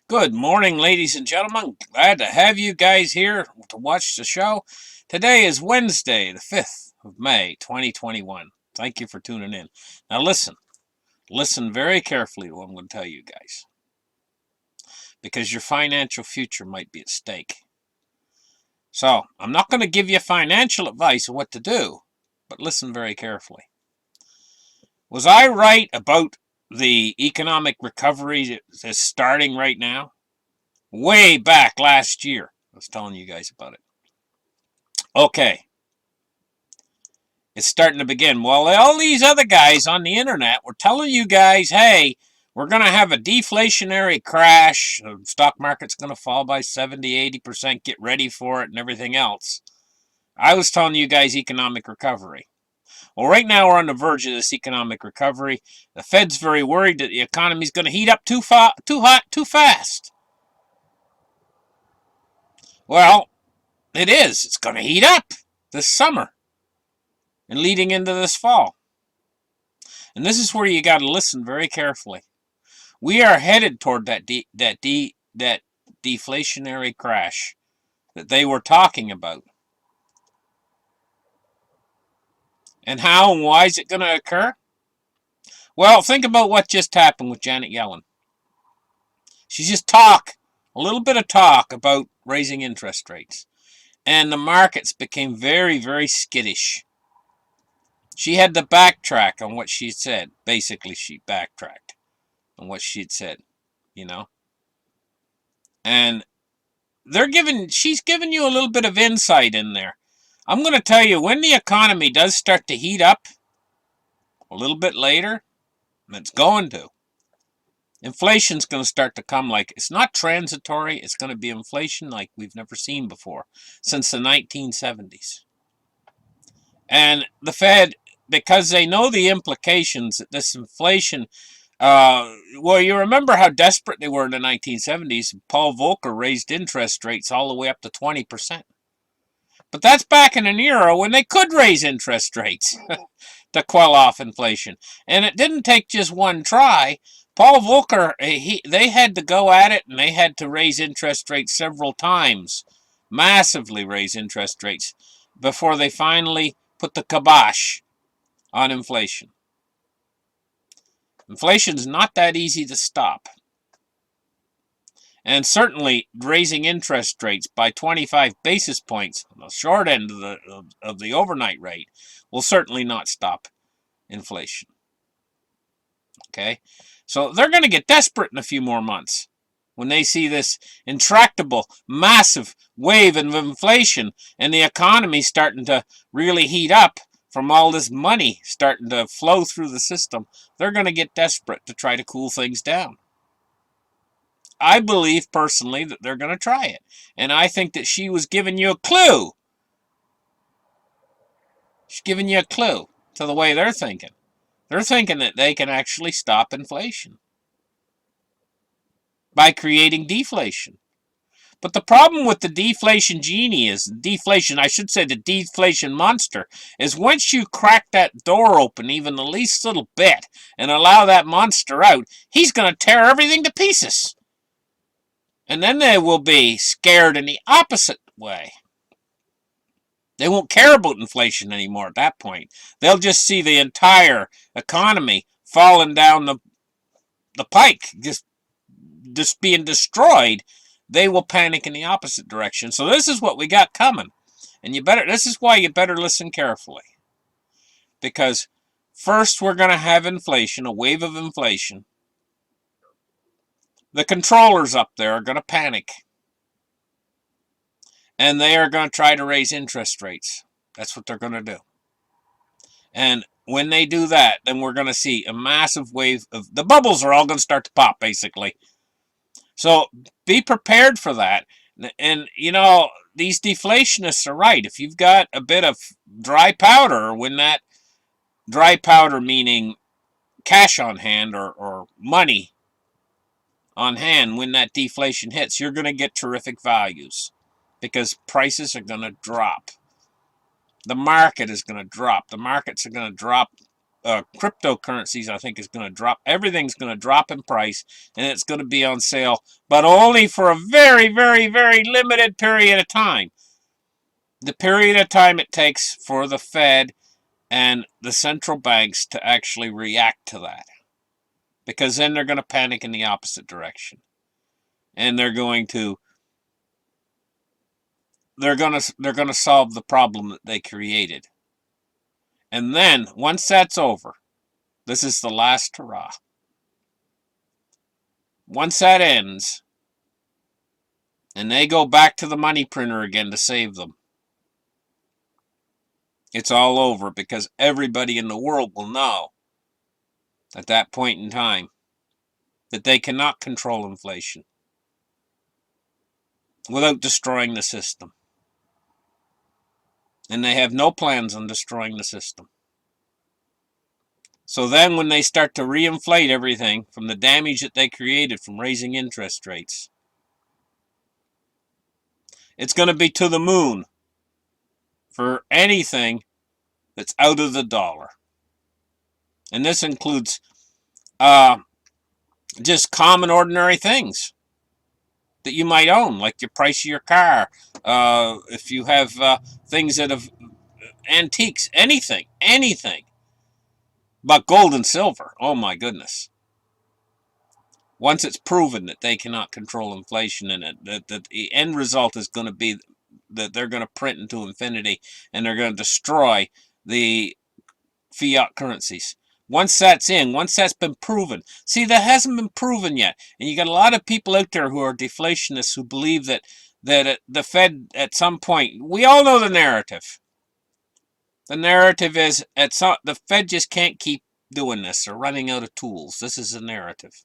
Good morning, ladies and gentlemen. Glad to have you guys here to watch the show. Today is Wednesday, the 5th of May, 2021. Thank you for tuning in. Now listen very carefully to what I'm going to tell you guys, because your financial future might be at stake. So, I'm not going to give you financial advice on what to do, but listen very carefully. Was I right about the economic recovery that's starting right now? Way back last year, I was telling you guys about it. Okay, it's starting to begin. Well, all these other guys on the internet were telling you guys, hey, we're going to have a deflationary crash. The stock market's going to fall by 70-80%. Get ready for it and everything else. I was telling you guys economic recovery. Well, right now we're on the verge of this economic recovery. The Fed's very worried that the economy's going to heat up too hot, too fast. Well, it is. It's going to heat up this summer and leading into this fall. And this is where you got to listen very carefully. We are headed toward that deflationary crash that they were talking about. And how and why is it going to occur? Well, think about what just happened with Janet Yellen. She just a little bit of talk about raising interest rates. And the markets became very, very skittish. She had to backtrack on what she said. Basically, she backtracked on what she'd said, you know. And she's giving you a little bit of insight in there. I'm going to tell you, when the economy does start to heat up a little bit later, and it's going to, inflation's going to start to come. Like, it's not transitory, it's going to be inflation like we've never seen before since the 1970s. And the Fed, because they know the implications that this inflation, well, you remember how desperate they were in the 1970s. Paul Volcker raised interest rates all the way up to 20%. But that's back in an era when they could raise interest rates to quell off inflation. And it didn't take just one try. Paul Volcker, they had to go at it, and they had to raise interest rates several times, massively raise interest rates, before they finally put the kibosh on inflation. Inflation's not that easy to stop. And certainly raising interest rates by 25 basis points on the short end of the overnight rate will certainly not stop inflation. Okay? So they're going to get desperate in a few more months when they see this intractable, massive wave of inflation and the economy starting to really heat up from all this money starting to flow through the system. They're going to get desperate to try to cool things down. I believe personally that they're going to try it. And I think that she was giving you a clue. She's giving you a clue to the way they're thinking. They're thinking that they can actually stop inflation by creating deflation. But the problem with the deflation genie is, the deflation monster, is once you crack that door open even the least little bit and allow that monster out, he's going to tear everything to pieces. And then they will be scared in the opposite way. They won't care about inflation anymore at that point. They'll just see the entire economy falling down the pike, just being destroyed. They will panic in the opposite direction. So this is what we got coming. And this is why you better listen carefully. Because first we're going to have inflation, a wave of inflation. The controllers up there are going to panic. And they are going to try to raise interest rates. That's what they're going to do. And when they do that, then we're going to see a massive wave of... the bubbles are all going to start to pop, basically. So be prepared for that. And, you know, these deflationists are right. If you've got a bit of dry powder, when that dry powder meaning cash on hand or money on hand, when that deflation hits, you're going to get terrific values because prices are going to drop. The market is going to drop. The markets are going to drop cryptocurrencies, I think, is going to drop. Everything's going to drop in price, and it's going to be on sale, but only for a very, very, very limited period of time. The period of time it takes for the Fed and the central banks to actually react to that. Because then they're going to panic in the opposite direction. And they're going to solve the problem that they created. And then, once that's over, this is the last hurrah. Once that ends, and they go back to the money printer again to save them, it's all over, because everybody in the world will know at that point in time that they cannot control inflation without destroying the system. And they have no plans on destroying the system. So then when they start to reinflate everything from the damage that they created from raising interest rates, it's going to be to the moon for anything that's out of the dollar. And this includes just common, ordinary things that you might own, like the price of your car. If you have things that have antiques, anything. But gold and silver, oh my goodness. Once it's proven that they cannot control inflation, and that the end result is going to be that they're going to print into infinity, and they're going to destroy the fiat currencies. Once that's been proven. See, that hasn't been proven yet. And you got a lot of people out there who are deflationists who believe that the Fed at some point, we all know the narrative. The narrative is the Fed just can't keep doing this. They're running out of tools. This is the narrative.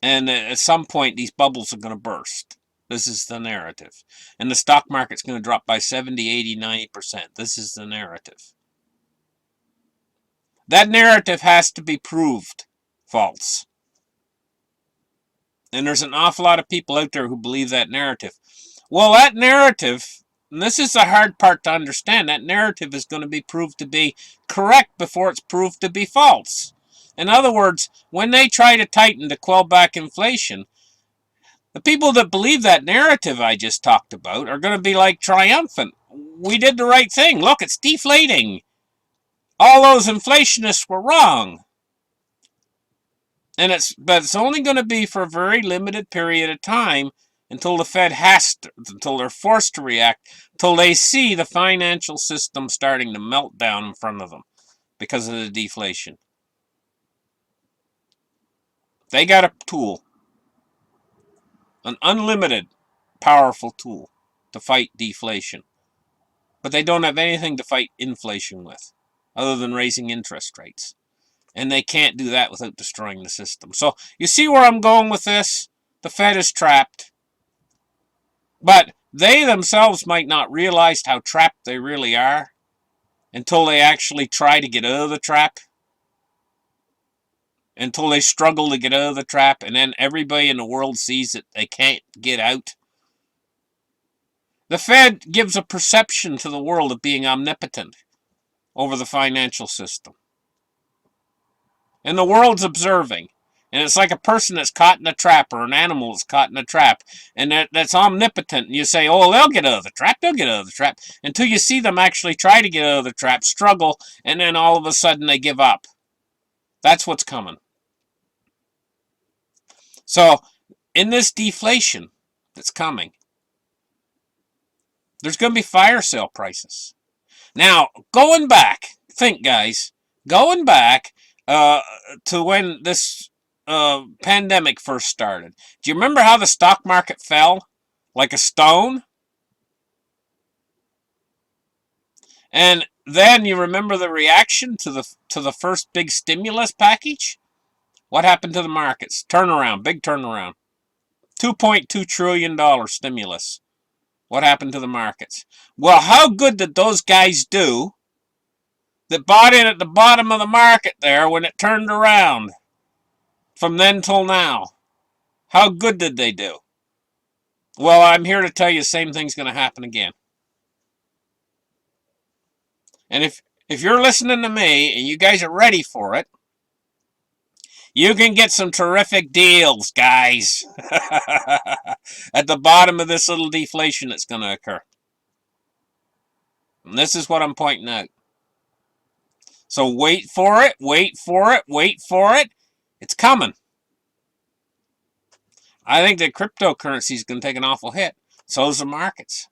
And at some point, these bubbles are going to burst. This is the narrative. And the stock market's going to drop by 70, 80, 90%. This is the narrative. That narrative has to be proved false. And there's an awful lot of people out there who believe that narrative. Well, that narrative, and this is the hard part to understand, that narrative is going to be proved to be correct before it's proved to be false. In other words, when they try to tighten to quell back inflation, the people that believe that narrative I just talked about are going to be like triumphant. We did the right thing. Look, it's deflating. All those inflationists were wrong. But it's only going to be for a very limited period of time until the Fed until they're forced to react, until they see the financial system starting to melt down in front of them because of the deflation. They got a tool, an unlimited, powerful tool to fight deflation. But they don't have anything to fight inflation with, other than raising interest rates. And they can't do that without destroying the system. So, you see where I'm going with this? The Fed is trapped. But they themselves might not realize how trapped they really are until they actually try to get out of the trap. Until they struggle to get out of the trap, and then everybody in the world sees that they can't get out. The Fed gives a perception to the world of being omnipotent over the financial system. And the world's observing. And it's like a person that's caught in a trap, or an animal that's caught in a trap, and that's omnipotent. And you say, oh, they'll get out of the trap, until you see them actually try to get out of the trap, struggle, and then all of a sudden they give up. That's what's coming. So, in this deflation that's coming, there's going to be fire sale prices. Now, going back, think guys, going back to when this pandemic first started. Do you remember how the stock market fell like a stone? And then you remember the reaction to the first big stimulus package? What happened to the markets? Turnaround, big turnaround. $2.2 trillion stimulus. What happened to the markets? Well, how good did those guys do that bought in at the bottom of the market there when it turned around from then till now? How good did they do? Well, I'm here to tell you the same thing's going to happen again. And if you're listening to me and you guys are ready for it, you can get some terrific deals, guys, at the bottom of this little deflation that's going to occur. And this is what I'm pointing out. So wait for it, wait for it, wait for it. It's coming. I think that cryptocurrency is going to take an awful hit. So is the markets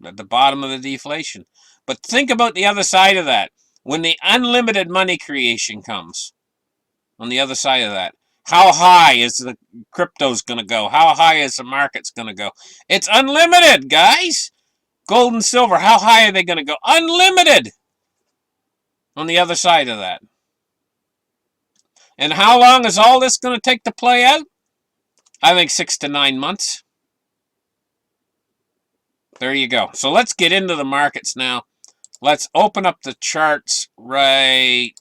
at the bottom of the deflation. But think about the other side of that. When the unlimited money creation comes, on the other side of that, how high is the crypto's going to go? How high is the market's going to go? It's unlimited, guys. Gold and silver, how high are they going to go? Unlimited on the other side of that. And how long is all this going to take to play out? I think 6 to 9 months. There you go. So let's get into the markets now. Let's open up the charts right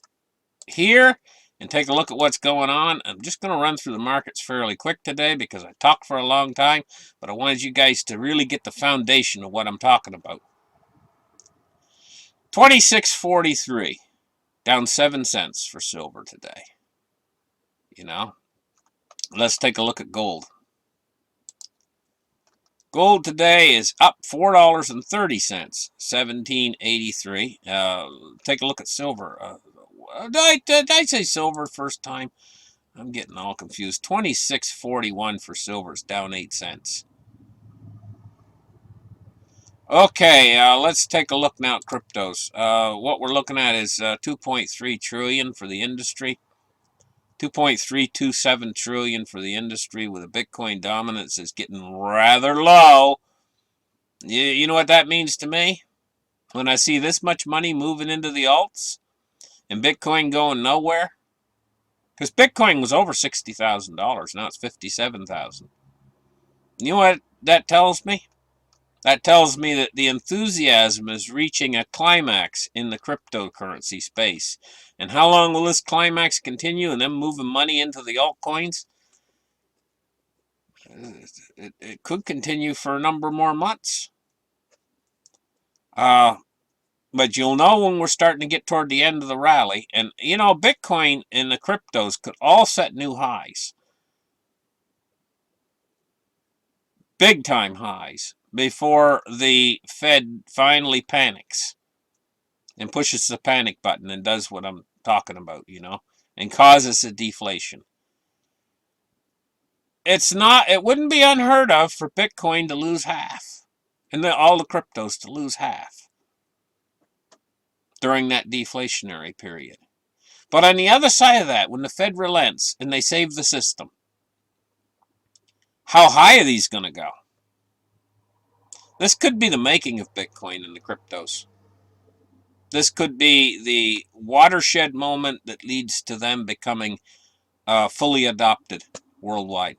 here and take a look at what's going on. I'm just going to run through the markets fairly quick today because I talked for a long time, but I wanted you guys to really get the foundation of what I'm talking about. 26.43, down 7 cents for silver today. You know, let's take a look at gold. Gold today is up $4.30, 1783. Take a look at silver. Did I say silver first time? I'm getting all confused. 26.41 for silver. It's down 8 cents. Okay, let's take a look now at cryptos. What we're looking at is 2.3 trillion for the industry. 2.327 trillion for the industry, with a Bitcoin dominance is getting rather low. You know what that means to me? When I see this much money moving into the alts and Bitcoin going nowhere, because Bitcoin was over $60,000, now it's $57,000. You know what that tells me? That tells me that the enthusiasm is reaching a climax in the cryptocurrency space. And how long will this climax continue and them moving money into the altcoins? It could continue for a number more months. But you'll know when we're starting to get toward the end of the rally. And, you know, Bitcoin and the cryptos could all set new highs. Big time highs before the Fed finally panics and pushes the panic button and does what I'm talking about, you know, and causes a deflation. It wouldn't be unheard of for Bitcoin to lose half and all the cryptos to lose half during that deflationary period. But on the other side of that, when the Fed relents and they save the system, how high are these going to go? This could be the making of Bitcoin and the cryptos. This could be the watershed moment that leads to them becoming fully adopted worldwide.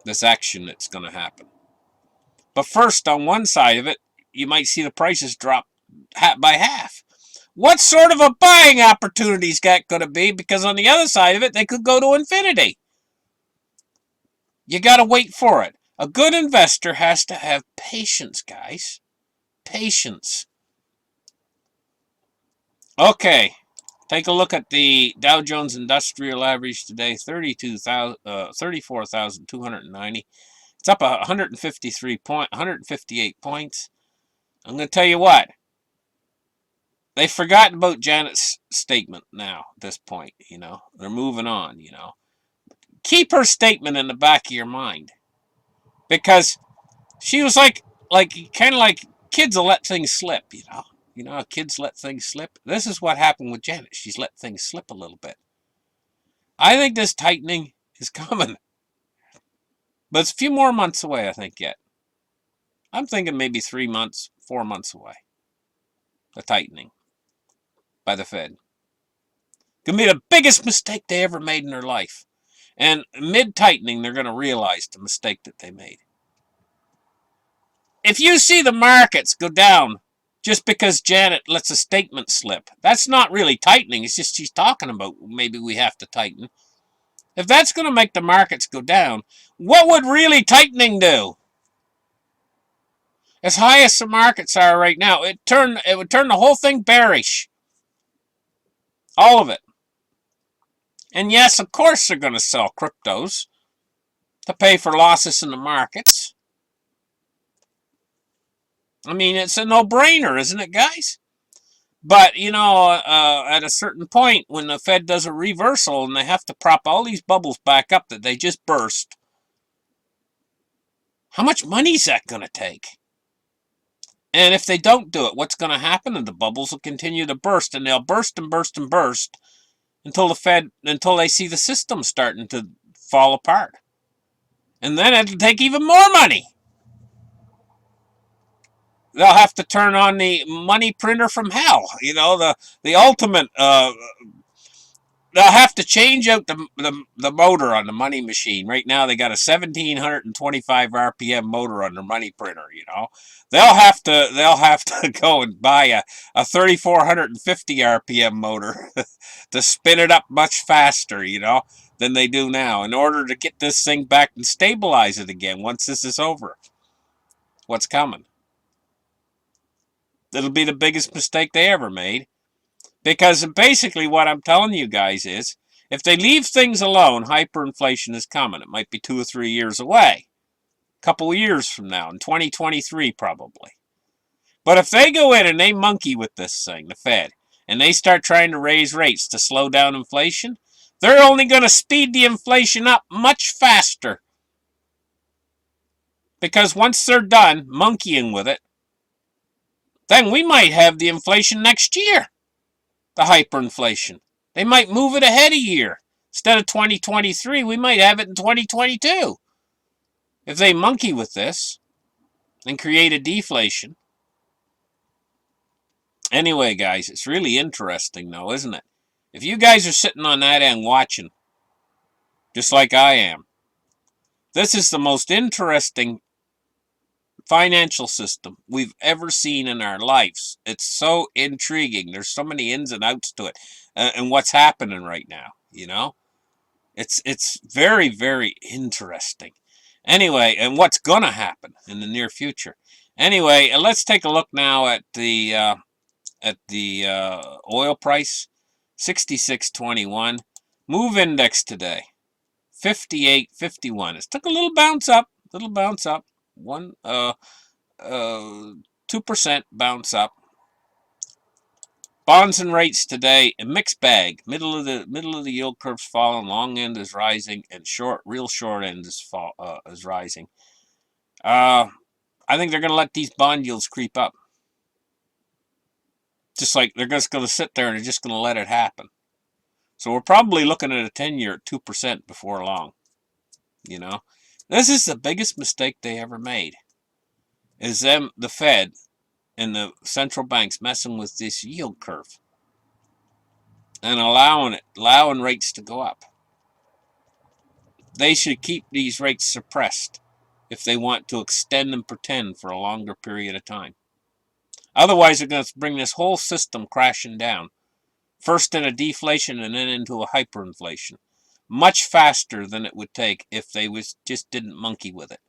This action that's going to happen. But first, on one side of it, you might see the prices drop by half. What sort of a buying opportunity is that going to be? Because on the other side of it, they could go to infinity. You got to wait for it. A good investor has to have patience, guys. Patience. Okay, take a look at the Dow Jones Industrial Average today, 34,290. It's up 158 points. I'm going to tell you what. They've forgotten about Janet's statement now at this point, you know. They're moving on, you know. Keep her statement in the back of your mind. Because she was kind of like kids will let things slip, you know. You know how kids let things slip? This is what happened with Janet. She's let things slip a little bit. I think this tightening is coming. But it's a few more months away, I think, yet. I'm thinking maybe 3 months, 4 months away. The tightening by the Fed. Gonna be the biggest mistake they ever made in their life. And mid-tightening, they're going to realize the mistake that they made. If you see the markets go down just because Janet lets a statement slip, that's not really tightening. It's just she's talking about maybe we have to tighten. If that's going to make the markets go down, what would really tightening do? As high as the markets are right now, it would turn the whole thing bearish. All of it. And yes, of course they're going to sell cryptos to pay for losses in the markets. I mean, it's a no-brainer, isn't it, guys? But, you know, at a certain point, when the Fed does a reversal and they have to prop all these bubbles back up that they just burst, how much money is that going to take? And if they don't do it, what's going to happen? And the bubbles will continue to burst, and they'll burst and burst and burst until they see the system starting to fall apart. And then it'll take even more money. They'll have to turn on the money printer from hell. You know, the ultimate. They'll have to change out the motor on the money machine. Right now, they got a 1725 RPM motor on their money printer. You know, they'll have to go and buy a 3450 RPM motor to spin it up much faster. You know, than they do now, in order to get this thing back and stabilize it again once this is over. What's coming? It'll be the biggest mistake they ever made. Because basically what I'm telling you guys is, if they leave things alone, hyperinflation is coming. It might be 2 or 3 years away. A couple of years from now, in 2023 probably. But if they go in and they monkey with this thing, the Fed, and they start trying to raise rates to slow down inflation, they're only going to speed the inflation up much faster. Because once they're done monkeying with it, then we might have the inflation next year. The hyperinflation. They might move it ahead a year. Instead of 2023, we might have it in 2022. If they monkey with this and create a deflation. Anyway, guys, it's really interesting, though, isn't it? If you guys are sitting on that end watching, just like I am, this is the most interesting financial system we've ever seen in our lives. It's so intriguing. There's so many ins and outs to it, and what's happening right now. You know, it's very, very interesting. Anyway, and what's gonna happen in the near future. Anyway, let's take a look now at the oil price, 66.21. Move index today, 58.51. It took a little bounce up. 2% bounce up. Bonds and rates today, a mixed bag. Middle of the yield curve's falling, long end is rising, and real short end is rising. I think they're going to let these bond yields creep up. Just like they're just going to sit there and they're just going to let it happen. So we're probably looking at a 10-year at 2% before long. You know, this is the biggest mistake they ever made. Is the Fed and the central banks messing with this yield curve and allowing rates to go up. They should keep these rates suppressed if they want to extend and pretend for a longer period of time. Otherwise, they're going to bring this whole system crashing down. First in a deflation and then into a hyperinflation. Much faster than it would take if they just didn't monkey with it.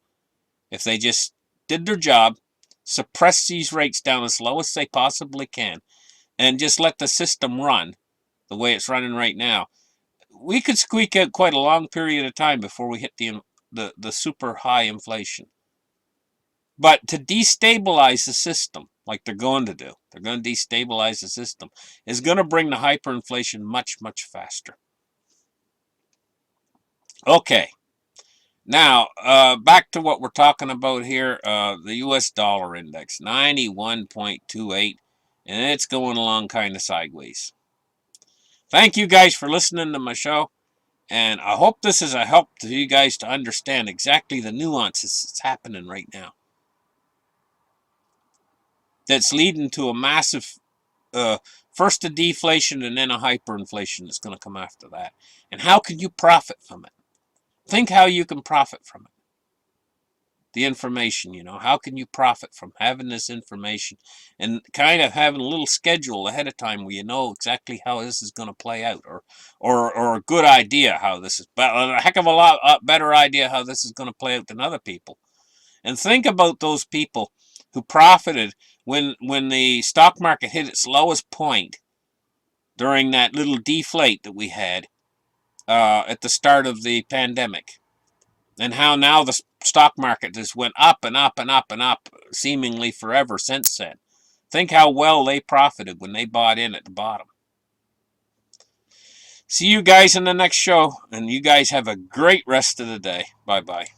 If they just did their job, suppress these rates down as low as they possibly can, and just let the system run the way it's running right now, we could squeak out quite a long period of time before we hit the super high inflation. But to destabilize the system, like they're going to do, they're going to destabilize the system, is going to bring the hyperinflation much, much faster. Okay. Now, back to what we're talking about here, the U.S. dollar index, 91.28, and it's going along kind of sideways. Thank you guys for listening to my show, and I hope this is a help to you guys to understand exactly the nuances that's happening right now. That's leading to a massive, first a deflation and then a hyperinflation that's going to come after that. And how can you profit from it? Think how you can profit from it. The information, you know, how can you profit from having this information and kind of having a little schedule ahead of time where you know exactly how this is going to play out, or a good idea how this is, a heck of a lot better idea how this is going to play out than other people. And think about those people who profited when the stock market hit its lowest point during that little deflate that we had at the start of the pandemic, and how now the stock market just went up and up and up and up seemingly forever since then. Think how well they profited when they bought in at the bottom. See you guys in the next show, and you guys have a great rest of the day. Bye-bye.